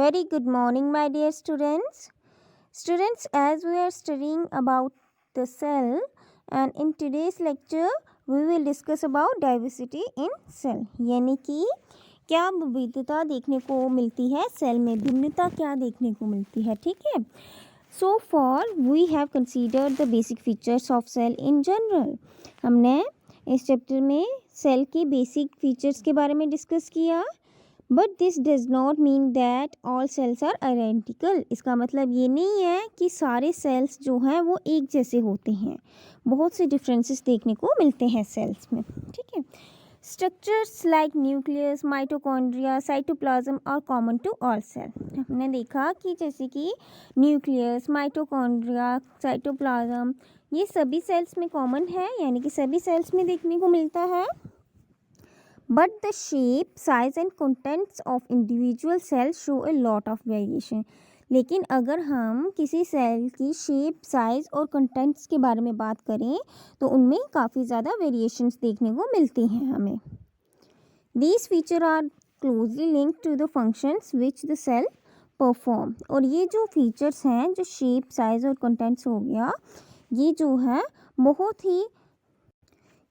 Very good morning, my dear students. Students, as we are studying about the cell, and in today's lecture, we will discuss about diversity in cell. यानी कि क्या विविधता देखने को मिलती है cell में, भिन्नता क्या देखने को मिलती है, ठीक है. So far, we have considered the basic features of cell in general. हमने इस चैप्टर में सेल के बेसिक फीचर्स के बारे में डिस्कस किया. But this does not mean that all cells are identical. इसका मतलब ये नहीं है कि सारे सेल्स जो हैं वो एक जैसे होते हैं. बहुत से डिफरेंसेस देखने को मिलते हैं सेल्स में, ठीक है. Structures like nucleus, mitochondria, cytoplasm are common to all cell. हमने देखा कि जैसे कि न्यूक्लियस, माइटोकॉन्ड्रिया, साइटोप्लाज्म ये सभी सेल्स में कॉमन है, यानी कि सभी सेल्स में देखने को मिलता है. But the shape, size and contents of individual cells show a lot of variation. लेकिन अगर हम किसी सेल की शेप, साइज और कंटेंट्स के बारे में बात करें तो उनमें काफ़ी ज़्यादा वेरिएशंस देखने को मिलती हैं हमें. These features are closely linked to the functions which the cell perform. और ये जो फीचर्स हैं, जो शेप, साइज और कंटेंट्स हो गया, ये जो है बहुत ही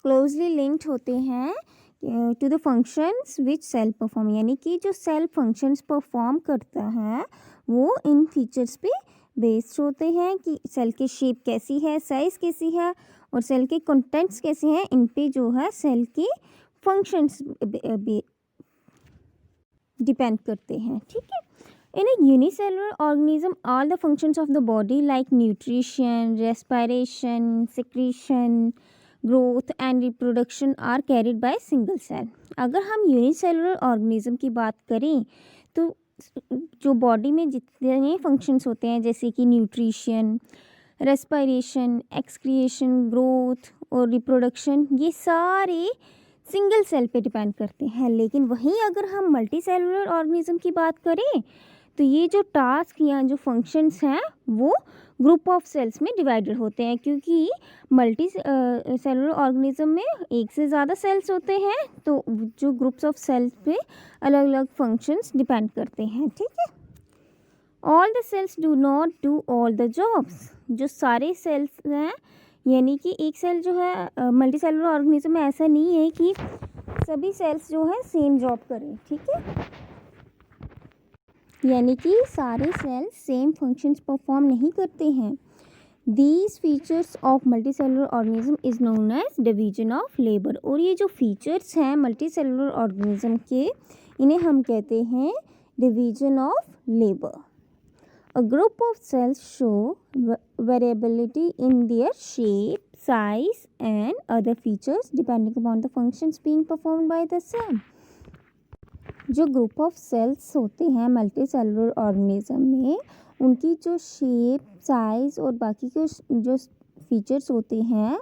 क्लोजली लिंक्ड होते हैं to the functions which cell perform. यानी कि जो सेल फंक्शंस परफॉर्म करता है वो इन फीचर्स पे बेस्ड होते हैं कि सेल की शेप कैसी है, साइज़ कैसी है और सेल के कंटेंट्स कैसे हैं. इन पे जो है सेल के फंक्शंस डिपेंड करते हैं, ठीक है. In a unicellular organism, all the functions of the body like nutrition, respiration, secretion, growth and reproduction are carried by single cell. अगर हम यूनिसेलुलर ऑर्गेनिज्म की बात करें तो जो बॉडी में जितने फंक्शंस होते हैं जैसे कि न्यूट्रिशन, रेस्पिरेशन, एक्सक्रिएशन, ग्रोथ और रिप्रोडक्शन, ये सारे सिंगल सेल पे डिपेंड करते हैं. लेकिन वहीं अगर हम मल्टी सेलुलर ऑर्गेनिज्म की बात करें तो ये जो टास्क या जो फंक्शंस हैं वो ग्रुप ऑफ सेल्स में डिवाइडेड होते हैं, क्योंकि मल्टी सेलुलर ऑर्गेनिज्म में एक से ज़्यादा सेल्स होते हैं तो जो ग्रुप्स ऑफ सेल्स पे अलग अलग फंक्शंस डिपेंड करते हैं, ठीक है. All the sales do not do all the jobs. जो सारे सेल्स हैं, यानी कि एक सेल जो है मल्टी सेलुलर ऑर्गेनिज्म में ऐसा नहीं है कि सभी सेल्स जो है सेम जॉब करें, ठीक है. यानी कि सारे सेल्स सेम फंक्शंस परफॉर्म नहीं करते हैं. These features of multi cellular organism is known as division of labour. और ये जो फीचर्स हैं मल्टी सेलुलर ऑर्गेनिज्म के, इन्हें हम कहते हैं division of labour. A group of cells show variability in their shape, size and other features depending upon the functions being performed by the cell. जो ग्रुप ऑफ सेल्स होते हैं multi cellular organism में, उनकी जो shape, size और बाकी के जो फीचर्स होते हैं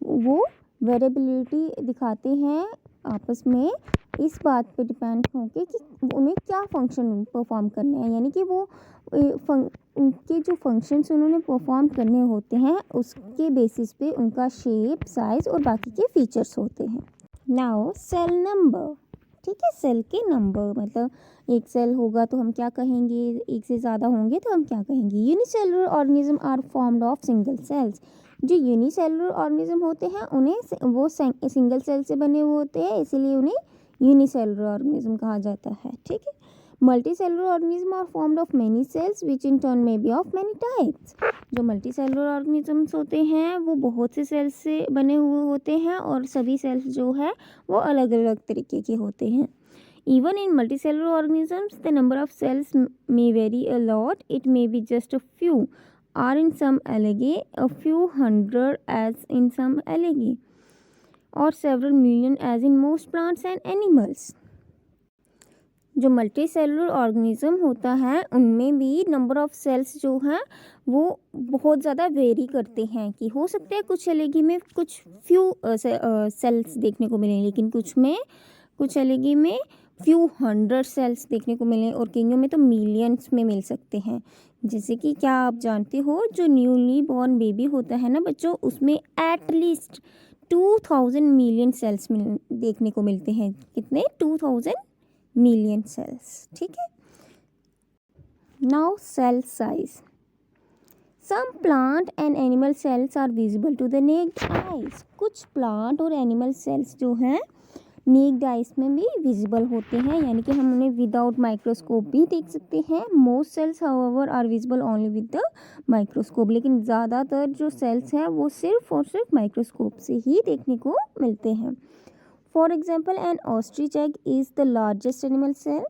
वो वेरिएबिलिटी दिखाते हैं आपस में इस बात पे डिपेंड होकर कि उन्हें क्या फंक्शन परफॉर्म करने हैं. यानी कि वो उनके जो फंक्शंस उन्होंने परफॉर्म करने होते हैं उसके बेसिस पे उनका शेप, साइज़ और बाकी के फीचर्स होते हैं. नाउ सेल नंबर, ठीक है. सेल के नंबर मतलब एक सेल होगा तो हम क्या कहेंगे, एक से ज़्यादा होंगे तो हम क्या कहेंगे. Unicellular organism are formed of single cells. जो यूनिसेलुलर ऑर्गेनिज्म होते हैं उन्हें वो सिंगल सेल से बने हुए होते हैं, इसीलिए उन्हें यूनिसेलुलर ऑर्गेनिज्म कहा जाता है, ठीक है. Multi cellular organism are formed of many cells which in turn may be of many types. जो मल्टी सेलुलर ऑर्गेनिजम्स होते हैं वो बहुत से सेल्स से बने हुए होते हैं और सभी सेल्स जो है वो अलग अलग तरीके के होते हैं. Even in multicellular organisms, the number of cells may vary a lot. It may be just a few, or in some algae, a few hundred as in some algae, or several million as in most plants and animals. जो multi cellular organism होता है उनमें भी number of sales जो हैं वो बहुत ज़्यादा वेरी करते हैं, कि हो सकते हैं कुछ एलगी में कुछ फ्यू सेल्स देखने को मिलें, लेकिन कुछ एलगी में फ्यू हंड्रेड सेल्स देखने को मिलें और कईयों में तो मिलियंस में मिल सकते हैं. जैसे कि क्या आप जानते हो जो न्यूली बॉर्न बेबी होता है ना बच्चों, उसमें एटलीस्ट 2000 मिलियन सेल्स देखने को मिलते हैं. कितने? 2000 मिलियन सेल्स, ठीक है. Now cell size. Some plant and animal cells are visible to the naked eyes. कुछ plant और animal cells जो हैं naked eyes में भी visible होते हैं, यानी कि हम उन्हें without microscope भी देख सकते हैं. Most cells however are visible only with the microscope. लेकिन ज़्यादातर जो cells हैं वो सिर्फ और सिर्फ microscope से ही देखने को मिलते हैं. For example, an ostrich egg is the largest animal cell.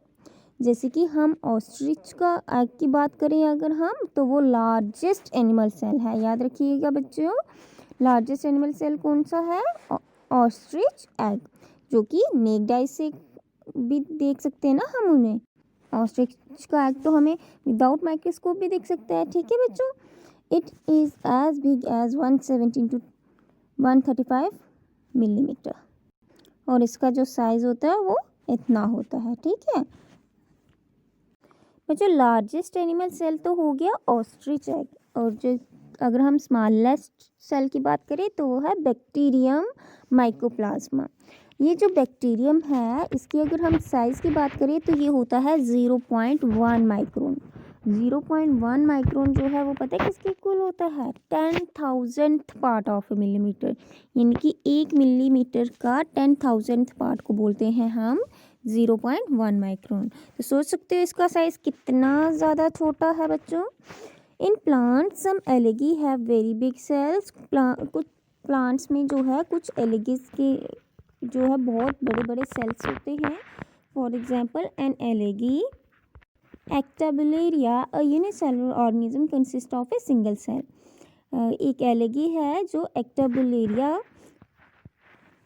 जैसे कि हम ऑस्ट्रिच का एग की बात करें अगर हम, तो वो लार्जेस्ट एनिमल सेल है. याद रखिएगा बच्चों, लार्जेस्ट एनिमल सेल कौन सा है? ऑस्ट्रिच एग, जो कि नेक्ड आई से भी देख सकते हैं ना हम उन्हें. ऑस्ट्रिच का एग तो हमें विदाउट माइक्रोस्कोप भी देख सकते हैं. ठीक है बच्चों. It is as big as 117 to 135 millimetre, और इसका जो साइज़ होता है वो इतना होता है. ठीक है बच्चों, लार्जेस्ट एनिमल सेल तो हो गया ऑस्ट्रिच एग, और जो अगर हम स्मॉलेस्ट सेल की बात करें तो वो है बैक्टीरियम माइकोप्लाज्मा. ये जो बैक्टीरियम है इसकी अगर हम साइज़ की बात करें तो ये होता है 0.1 माइक्रोन. 0.1 माइक्रोन जो है वो पता है किसके इक्वल होता है? 10,000th part of A millimetre, यानी कि 1 मिलीमीटर का 10,000th पार्ट को बोलते हैं हम 0.1 माइक्रोन. तो सोच सकते हो इसका साइज़ कितना ज़्यादा छोटा है बच्चों. In plants some algae have very big cells. कुछ प्लांट्स में जो है कुछ एलगीज के जो है बहुत बड़े बड़े सेल्स होते हैं. For example an algae acetabularia a unicellular organism consist of a single cell. एक एलगी है जो एक्टाबुलेरिया,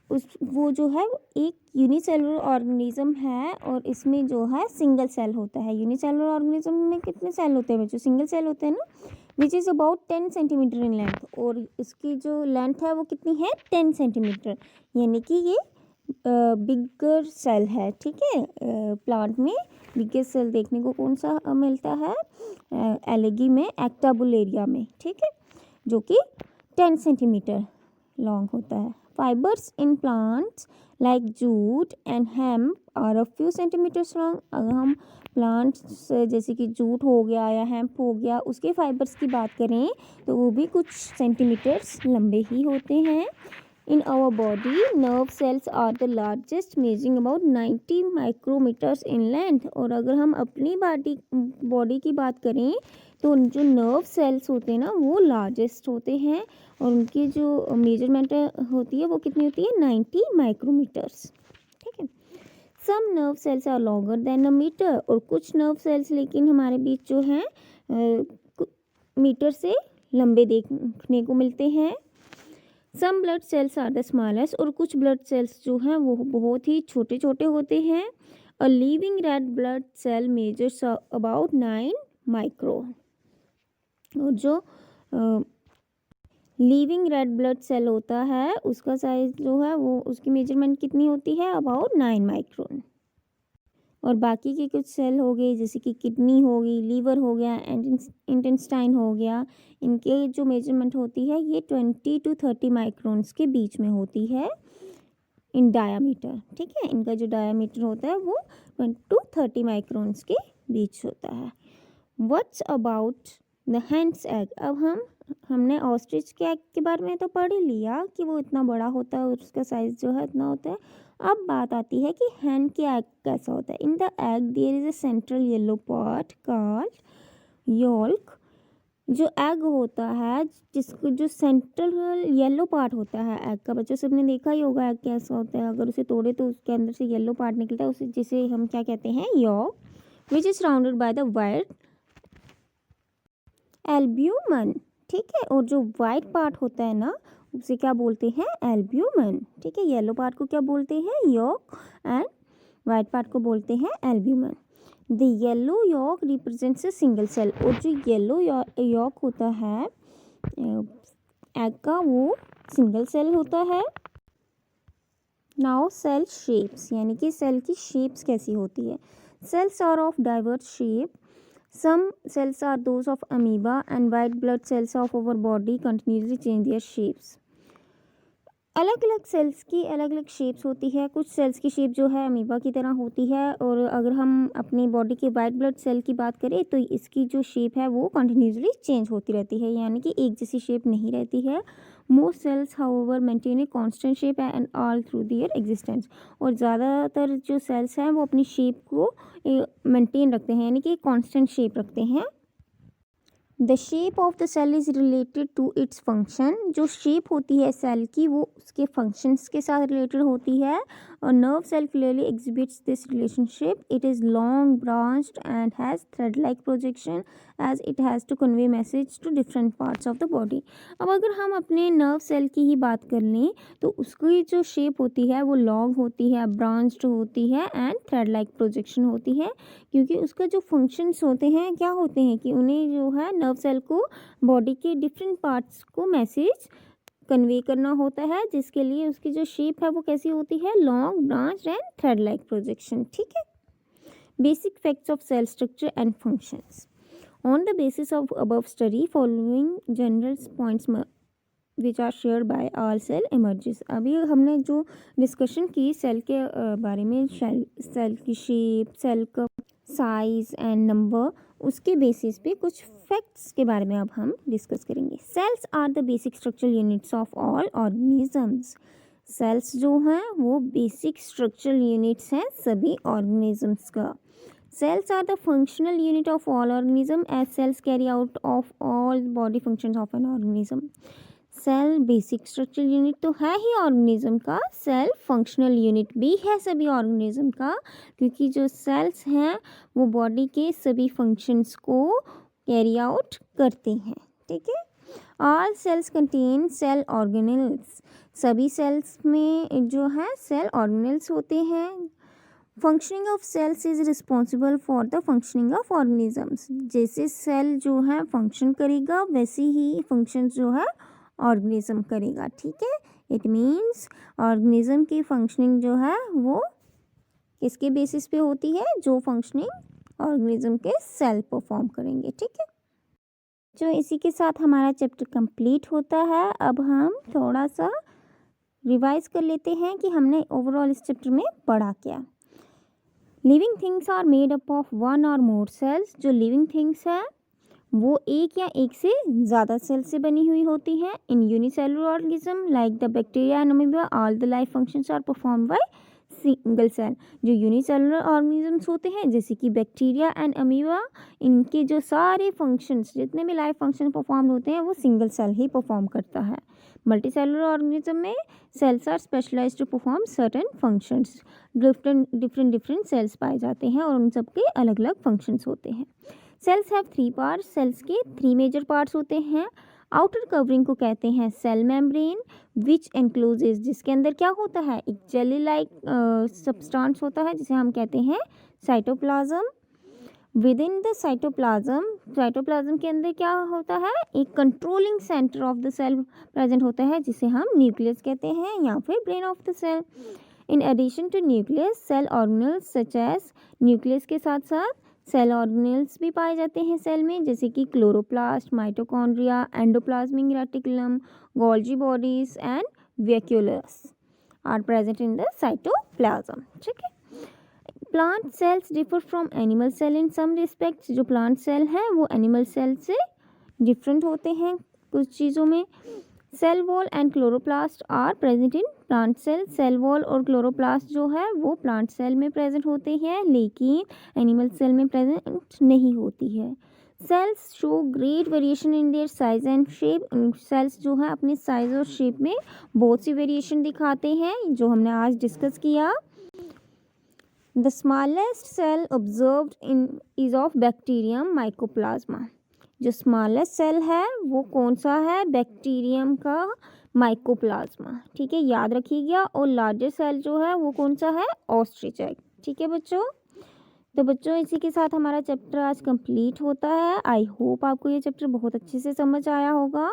वो जो है एक यूनिसेलुलर ऑर्गेनिज्म है, और इसमें जो है सिंगल सेल होता है. यूनिसेलुलर ऑर्गेनिज्म में कितने सेल होते हैं बच्चों? सिंगल सेल होते हैं ना. Which is about 10 centimetre in length, और इसकी जो लेंथ है वो कितनी है? 10 सेंटीमीटर, यानी कि ये बिगर सेल है. ठीक है, प्लांट में बिगर सेल देखने को कौन सा मिलता है? एलगी में, एक्टाबुलेरिया में. ठीक है, जो कि 10 सेंटीमीटर लॉन्ग होता है. Fibres in plants like jute and hemp are a few centimetres long. अगर हम प्लांट्स जैसे कि जूट हो गया या हेम्प हो गया, उसके फाइबर्स की बात करें तो वो भी कुछ सेंटीमीटर्स लंबे ही होते हैं. In our body nerve cells are the largest, measuring about 90 micrometres in length. और अगर हम अपनी बॉडी की बात करें तो जो नर्व सेल्स होते हैं ना वो लार्जेस्ट होते हैं, और उनकी जो मेजरमेंट होती है वो कितनी होती है? 90 माइक्रोमीटर्स. ठीक है. Some nerve cells are longer than a metre. और कुछ नर्व सेल्स लेकिन हमारे बीच जो हैं मीटर से लंबे देखने को मिलते हैं. Some blood cells are the smallest. और कुछ ब्लड सेल्स जो हैं वो बहुत ही छोटे छोटे होते हैं. A living red blood cell measures about 9 micron. और जो लिविंग रेड ब्लड सेल होता है उसका साइज जो है वो, उसकी मेजरमेंट कितनी होती है? About 9 micron. और बाकी के कुछ सेल हो गए जैसे कि किडनी हो गई, लीवर हो गया, इंटेस्टाइन हो गया, इनके जो मेजरमेंट होती है ये 20 to 30 माइक्रोन्स के बीच में होती है इन डायामीटर. ठीक है, इनका जो डायामीटर होता है वो 20 to 30 माइक्रोन्स के बीच होता है. What's about the hands egg. अब हमने ऑस्ट्रिच के एग के बारे में तो पढ़ ही लिया कि वो इतना बड़ा होता है और उसका साइज़ जो है इतना होता है. अब बात आती है कि हैन के एग कैसा होता है. In the egg there is a central yellow part called yolk. जो एग होता है जिसको जो सेंट्रल येलो पार्ट होता है एग का, बच्चों सबने देखा ही होगा एग कैसा होता है. अगर उसे तोड़े तो उसके अंदर से येलो पार्ट निकलता है, उसे जिसे हम क्या कहते हैं? Yolk. Which is surrounded by the white albumen. ठीक है, और जो वाइट पार्ट होता है ना उसे क्या बोलते हैं? एल्ब्यूमन. ठीक है, येलो पार्ट को क्या बोलते हैं? यॉक. एंड वाइट पार्ट को बोलते हैं albumen. The yellow yolk represents a single cell. और जो येलो यॉक होता है एग का वो सिंगल सेल होता है. नाउ सेल शेप्स, यानी कि सेल की शेप्स कैसी होती है. Cells are of diverse shape. Some cells are those of amoeba and white blood cells of our body continuously change their shapes. अलग अलग सेल्स की अलग अलग शेप्स होती है। कुछ सेल्स की शेप जो है अमीबा की तरह होती है, और अगर हम अपनी बॉडी के वाइट ब्लड सेल की बात करें तो इसकी जो शेप है वो कंटिन्यूसली चेंज होती रहती है, यानी कि एक जैसी शेप नहीं रहती है। Most cells however maintain a constant shape and all through their existence. और ज़्यादातर जो सेल्स हैं वो अपनी शेप को मेंटेन रखते हैं, यानी कि कांस्टेंट शेप रखते हैं। The shape of the cell is related to its function. जो शेप होती है सेल की वो उसके फंक्शंस के साथ रिलेटेड होती है। और nerve cell clearly exhibits this relationship. It is long branched and has thread like projection as it has to convey message to different parts of the body. अब अगर हम अपने नर्व सेल की ही बात कर लें तो उसकी जो शेप होती है वो लॉन्ग होती है, ब्रांच्ड होती है एंड थ्रेड लाइक प्रोजेक्शन होती है, क्योंकि उसका जो फंक्शंस होते हैं क्या होते हैं कि उन्हें जो है नर्व सेल को बॉडी के डिफरेंट पार्ट्स को मैसेज कन्वे करना होता है, जिसके लिए उसकी जो शेप है वो कैसी होती है, long branch and thread like projection. ठीक है। Basic facts of cell structure and functions. On the basis of above study following general points which are shared by all cell emerges. अभी हमने जो डिस्कशन की सेल के बारे में, cell की शेप, सेल का साइज एंड नंबर, उसके बेसिस पे कुछ फैक्ट्स के बारे में अब हम डिस्कस करेंगे। Cells are the basic structural units of all organisms. सेल्स जो हैं वो बेसिक स्ट्रक्चरल यूनिट्स हैं सभी ऑर्गेनिजम्स का। Cells are the functional unit of all organism as cells carry out of all body functions of an organism. Cell basic structural unit तो है ही ऑर्गेनिज्म का, सेल फंक्शनल यूनिट भी है सभी ऑर्गेनिज्म का, क्योंकि जो सेल्स हैं वो बॉडी के सभी फंक्शंस को कैरी आउट करते हैं। ठीक है। All cells contain cell organelles. सभी सेल्स में जो है सेल ऑर्गेनेल्स होते हैं। Functioning of cells is responsible for the functioning of organisms. जैसे सेल जो है फंक्शन करेगा वैसे ही फंक्शन जो है ऑर्गेनिज्म करेगा। ठीक है। इट मीन्स ऑर्गेनिज्म की फंक्शनिंग जो है वो किसके बेसिस पे होती है, जो फंक्शनिंग ऑर्गेनिज्म के सेल परफॉर्म करेंगे। ठीक है। जो इसी के साथ हमारा चैप्टर कंप्लीट होता है। अब हम थोड़ा सा रिवाइज कर लेते हैं कि हमने ओवरऑल इस चैप्टर में पढ़ा क्या। Living things are made up of one और मोर सेल्स। जो लिविंग थिंग्स है वो एक या एक से ज़्यादा सेल से बनी हुई होती हैं। In unicellular organism like the bacteria and amoeba all the life functions are perform by single cell. जो यूनिसेलुलर ऑर्गेनिजम्स होते हैं जैसे कि बैक्टीरिया एंड अमीबा, इनके जो सारे फंक्शंस, जितने भी लाइफ फंक्शन परफॉर्म होते हैं वो सिंगल सेल ही परफॉर्म करता है। मल्टीसेलुलर ऑर्गेनिज्म में cells are specialized to perform certain functions. Different cells पाए जाते हैं और उन सबके अलग अलग फंक्शंस होते हैं। Cells have 3 parts. सेल्स के 3 मेजर पार्ट्स होते हैं। आउटर कवरिंग को कहते हैं सेल मेम्ब्रेन विच एनक्लोजेज, जिसके अंदर क्या होता है, एक जेली लाइक सब्सटेंस होता है जिसे हम कहते हैं cytoplasm. Within the cytoplasm के अंदर क्या होता है, एक controlling centre of the cell present होता है जिसे हम न्यूक्लियस कहते हैं या फिर brain of the cell. In addition to nucleus cell organelles such as, nucleus के साथ साथ सेल ऑर्गेनेल्स भी पाए जाते हैं सेल में, जैसे कि chloroplast, mitochondria, endoplasmic reticulum, Golgi bodies and vacuoles are present in the cytoplasm. ठीक है। Plant cells differ from animal cell in some respects. जो प्लांट सेल हैं वो एनिमल सेल से डिफरेंट होते हैं कुछ चीज़ों में। Cell wall and chloroplast are present in plant cell. Cell wall और क्लोरोप्लास्ट जो है वो प्लांट सेल में प्रेजेंट होते हैं, लेकिन एनिमल सेल में प्रेजेंट नहीं होती है। Cells show great variation in their size and shape. Cells जो है अपने साइज और शेप में बहुत सी वेरिएशन दिखाते हैं, जो हमने आज डिस्कस किया। The smallest cell observed in is of bacterium mycoplasma. जो स्मॉलेस्ट सेल है वो कौन सा है, बैक्टीरियम का माइकोप्लाज्मा। ठीक है, याद रखिएगा। और लार्जेस्ट सेल जो है वो कौन सा है, ऑस्ट्रिच। ठीक है बच्चों। तो बच्चों इसी के साथ हमारा चैप्टर आज कंप्लीट होता है। आई होप आपको ये चैप्टर बहुत अच्छे से समझ आया होगा।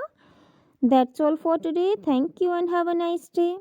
That's all for today. Thank you and have a nice day.